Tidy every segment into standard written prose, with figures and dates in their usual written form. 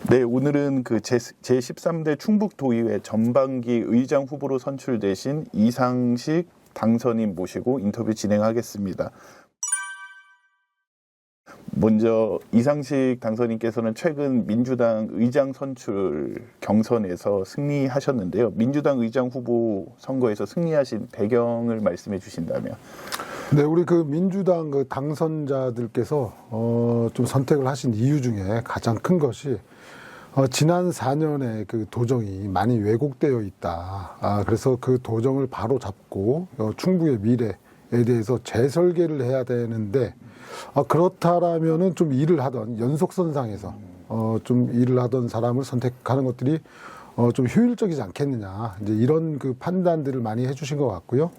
네, 오늘은 그 제13대 충북도의회 전반기 의장 후보로 선출되신 이상식 당선인 모시고 인터뷰 진행하겠습니다. 먼저 이상식 당선인께서는 최근 민주당 의장 선출 경선에서 승리하셨는데요. 민주당 의장 후보 선거에서 승리하신 배경을 말씀해 주신다면. 네, 우리 그 민주당 그 당선자들께서 좀 선택을 하신 이유 중에 가장 큰 것이 지난 4년의 그 도정이 많이 왜곡되어 있다. 그래서 그 도정을 바로 잡고 충북의 미래에 대해서 재설계를 해야 되는데 그렇다라면은 좀 일을 하던 연속선상에서 좀 일을 하던 사람을 선택하는 것들이 좀 효율적이지 않겠느냐. 이제 이런 그 판단들을 많이 해주신 것 같고요.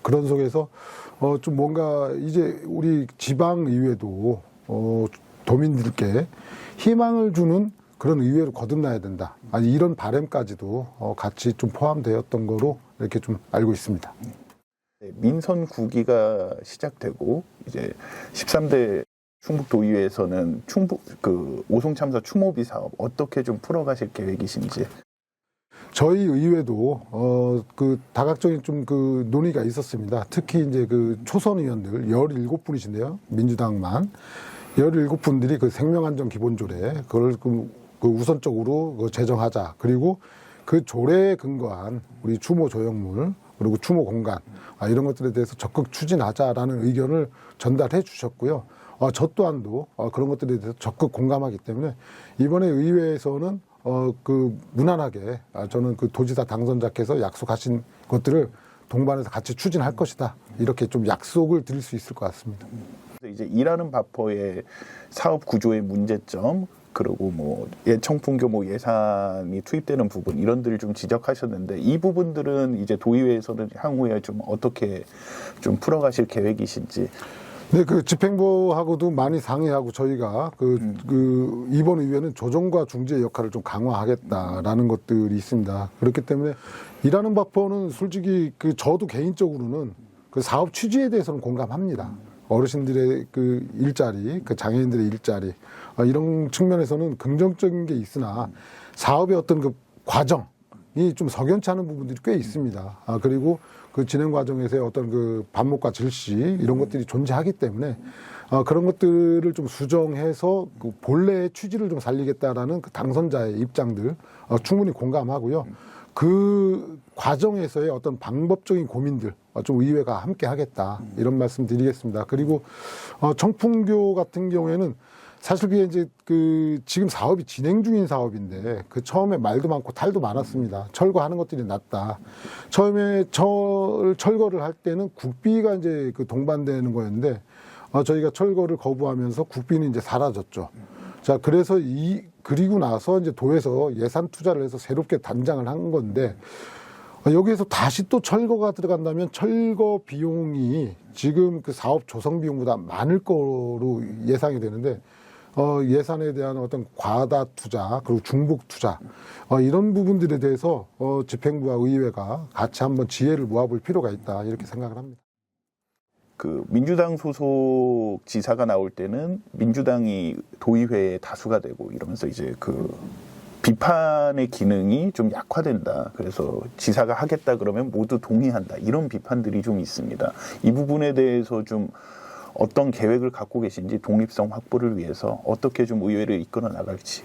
그런 속에서 좀 뭔가 이제 우리 지방의회도 도민들께 희망을 주는 그런 의회로 거듭나야 된다. 이런 바람까지도 같이 좀 포함되었던 거로 이렇게 좀 알고 있습니다. 민선 9기가 시작되고 이제 13대 충북도의회에서는 그 오송참사 추모비 사업 어떻게 좀 풀어가실 계획이신지. 저희 의회도 그 다각적인 좀 그 논의가 있었습니다. 특히 이제 그 초선 의원들 17분이신데요. 민주당만 17분들이 그 생명안전 기본조례 그걸 그 우선적으로 제정하자. 그리고 그 조례에 근거한 우리 추모 조형물 그리고 추모 공간 이런 것들에 대해서 적극 추진하자라는 의견을 전달해 주셨고요. 저 또한도 그런 것들에 대해서 적극 공감하기 때문에 이번에 의회에서는 그 무난하게 저는 그 도지사 당선자께서 약속하신 것들을 동반해서 같이 추진할 것이다. 이렇게 좀 약속을 드릴 수 있을 것 같습니다. 이제 일하는 바퍼의 사업 구조의 문제점 그리고 뭐 청풍교 예산이 투입되는 부분 이런들을 좀 지적하셨는데 이 부분들은 이제 도의회에서는 향후에 좀 어떻게 좀 풀어가실 계획이신지. 네, 그 집행부하고도 많이 상의하고 저희가 그 이번 의회는 조정과 중재 역할을 좀 강화하겠다라는 것들이 있습니다. 그렇기 때문에 일하는 바퍼는 솔직히 그 저도 개인적으로는 그 사업 취지에 대해서는 공감합니다. 어르신들의 그 일자리, 그 장애인들의 일자리 이런 측면에서는 긍정적인 게 있으나 사업의 어떤 그 과정이 좀 석연치 않은 부분들이 꽤 있습니다. 그리고 그 진행 과정에서의 어떤 그 반목과 질시 이런 것들이 존재하기 때문에 그런 것들을 좀 수정해서 그 본래의 취지를 좀 살리겠다라는 그 당선자의 입장들 충분히 공감하고요. 그 과정에서의 어떤 방법적인 고민들 좀 의회가 함께 하겠다 이런 말씀 드리겠습니다. 그리고 청풍교 같은 경우에는 사실 그게 이제 그 지금 사업이 진행 중인 사업인데 그 처음에 말도 많고 탈도 많았습니다. 철거하는 것들이 낫다. 처음에 철거를 할 때는 국비가 이제 그 동반되는 거였는데 저희가 철거를 거부하면서 국비는 이제 사라졌죠. 자, 그래서 그리고 나서 이제 도에서 예산 투자를 해서 새롭게 단장을 한 건데 여기에서 다시 또 철거가 들어간다면 철거 비용이 지금 그 사업 조성 비용보다 많을 거로 예상이 되는데 예산에 대한 어떤 과다 투자 그리고 중복 투자 이런 부분들에 대해서 집행부와 의회가 같이 한번 지혜를 모아볼 필요가 있다 이렇게 생각을 합니다. 그 민주당 소속 지사가 나올 때는 민주당이 도의회에 다수가 되고 이러면서 이제 그 비판의 기능이 좀 약화된다. 그래서 지사가 하겠다 그러면 모두 동의한다. 이런 비판들이 좀 있습니다. 이 부분에 대해서 좀 어떤 계획을 갖고 계신지 독립성 확보를 위해서 어떻게 좀 의회를 이끌어 나갈지.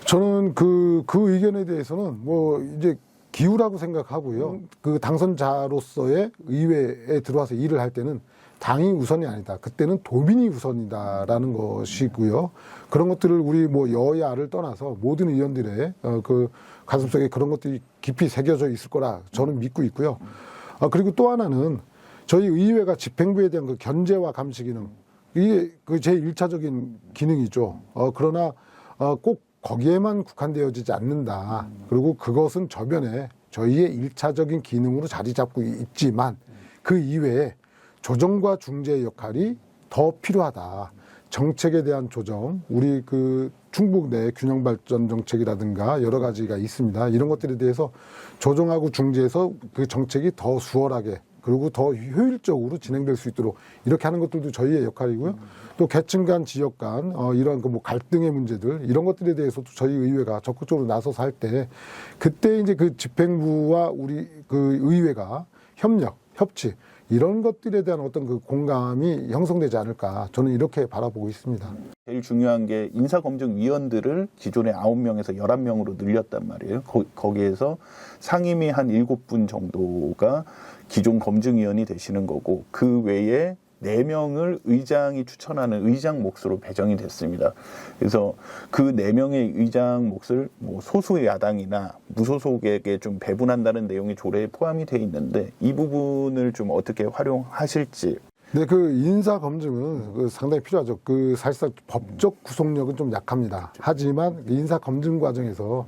저는 그 의견에 대해서는 뭐 이제 기우라고 생각하고요. 그 당선자로서의 의회에 들어와서 일을 할 때는 당이 우선이 아니다. 그때는 도민이 우선이다라는 것이고요. 그런 것들을 우리 뭐 여야를 떠나서 모든 의원들의 그 가슴속에 그런 것들이 깊이 새겨져 있을 거라 저는 믿고 있고요. 그리고 또 하나는 저희 의회가 집행부에 대한 그 견제와 감시 기능 이게 그 제1차적인 기능이죠. 그러나 꼭 거기에만 국한되어지지 않는다. 그리고 그것은 저변에 저희의 1차적인 기능으로 자리 잡고 있지만 그 이외에 조정과 중재의 역할이 더 필요하다. 정책에 대한 조정, 우리 그 충북 내 균형 발전 정책이라든가 여러 가지가 있습니다. 이런 것들에 대해서 조정하고 중재해서 그 정책이 더 수월하게 그리고 더 효율적으로 진행될 수 있도록 이렇게 하는 것들도 저희의 역할이고요. 또 계층 간, 지역 간 이런 그 뭐 갈등의 문제들 이런 것들에 대해서도 저희 의회가 적극적으로 나서서 할 때 그때 이제 그 집행부와 우리 그 의회가 협력, 협치 이런 것들에 대한 어떤 그 공감이 형성되지 않을까 저는 이렇게 바라보고 있습니다. 제일 중요한 게 인사검증위원들을 기존의 9명에서 11명으로 늘렸단 말이에요. 거기에서 상임위 한 7분 정도가 기존 검증위원이 되시는 거고 그 외에 4명을 의장이 추천하는 의장 몫으로 배정이 됐습니다. 그래서 그 4명의 의장 몫을 뭐 소수 야당이나 무소속에게 좀 배분한다는 내용이 조례에 포함이 돼 있는데 이 부분을 좀 어떻게 활용하실지. 네, 그 인사 검증은 그 상당히 필요하죠. 그 사실상 법적 구속력은 좀 약합니다. 하지만 인사 검증 과정에서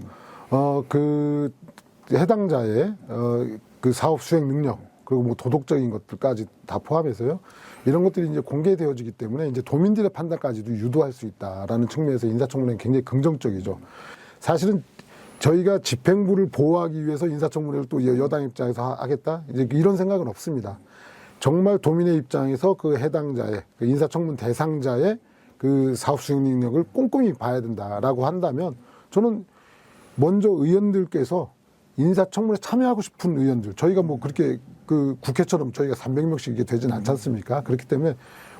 그 해당자의 그 사업 수행 능력 그리고 뭐 도덕적인 것들까지 다 포함해서요. 이런 것들이 이제 공개되어지기 때문에 이제 도민들의 판단까지도 유도할 수 있다라는 측면에서 인사청문회는 굉장히 긍정적이죠. 사실은 저희가 집행부를 보호하기 위해서 인사청문회를 또 여당 입장에서 하겠다 이제 이런 생각은 없습니다. 정말 도민의 입장에서 그 해당자의 그 인사청문 대상자의 그 사업 수행 능력을 꼼꼼히 봐야 된다라고 한다면 저는 먼저 의원들께서 인사청문회 참여하고 싶은 의원들 저희가 뭐 그렇게 그 국회처럼 저희가 300명씩 이게 되진 않지 않습니까? 그렇기 때문에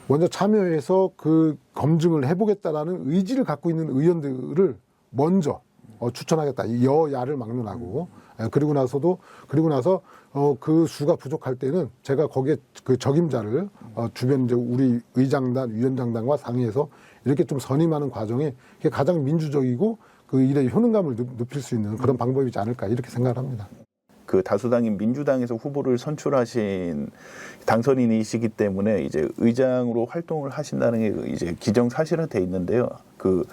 먼저 참여해서 그 검증을 해보겠다라는 의지를 갖고 있는 의원들을 먼저 추천하겠다. 여야를 막론하고 그리고 나서 그 수가 부족할 때는 제가 거기에 그 적임자를 주변 이제 우리 의장단, 위원장단과 상의해서 이렇게 좀 선임하는 과정이 가장 민주적이고 그 일의 효능감을 높일 수 있는 그런 방법이지 않을까 이렇게 생각을 합니다. 그 다수당인 민주당에서 후보를 선출하신 당선인이시기 때문에 이제 의장으로 활동을 하신다는 게 이제 기정사실화돼 있는데요. 그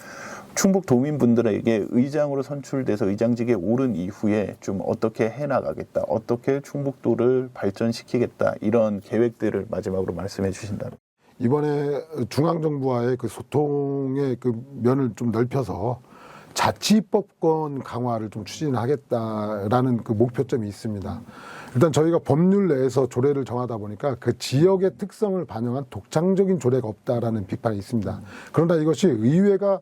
충북 도민분들에게 의장으로 선출돼서 의장직에 오른 이후에 좀 어떻게 해나가겠다, 어떻게 충북도를 발전시키겠다 이런 계획들을 마지막으로 말씀해 주신다면. 이번에 중앙정부와의 그 소통의 그 면을 좀 넓혀서 자치법권 강화를 좀 추진하겠다라는 그 목표점이 있습니다. 일단 저희가 법률 내에서 조례를 정하다 보니까 그 지역의 특성을 반영한 독창적인 조례가 없다라는 비판이 있습니다. 그러나 이것이 의회가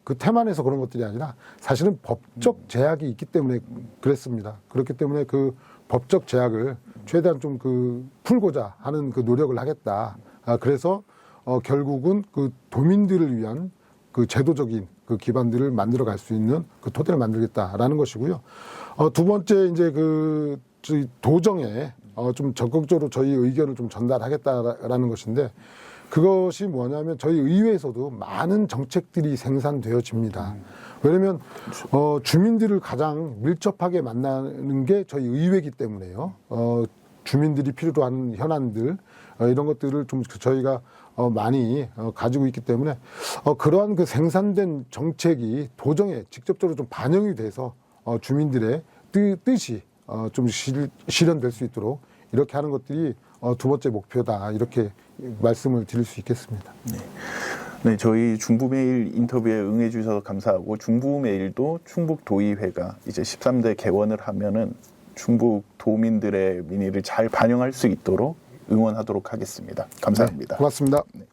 그 태만해서 그런 것들이 아니라 사실은 법적 제약이 있기 때문에 그랬습니다. 그렇기 때문에 그 법적 제약을 최대한 좀 그 풀고자 하는 그 노력을 하겠다. 그래서 결국은 그 도민들을 위한 그 제도적인 그 기반들을 만들어 갈 수 있는 그 토대를 만들겠다라는 것이고요. 두 번째 이제 그 도정에 좀 적극적으로 저희 의견을 좀 전달하겠다라는 것인데 그것이 뭐냐면 저희 의회에서도 많은 정책들이 생산되어집니다. 왜냐하면 주민들을 가장 밀접하게 만나는 게 저희 의회이기 때문에요. 주민들이 필요로 하는 현안들 이런 것들을 좀 저희가 많이 가지고 있기 때문에 그러한 그 생산된 정책이 도정에 직접적으로 좀 반영이 돼서 주민들의 뜻이 좀 실현될 수 있도록 이렇게 하는 것들이 두 번째 목표다 이렇게 말씀을 드릴 수 있겠습니다. 네, 저희 중부메일 인터뷰에 응해 주셔서 감사하고 중부메일도 충북도의회가 이제 13대 개원을 하면은 충북 도민들의 민의를 잘 반영할 수 있도록 응원하도록 하겠습니다. 감사합니다. 네, 고맙습니다. 네.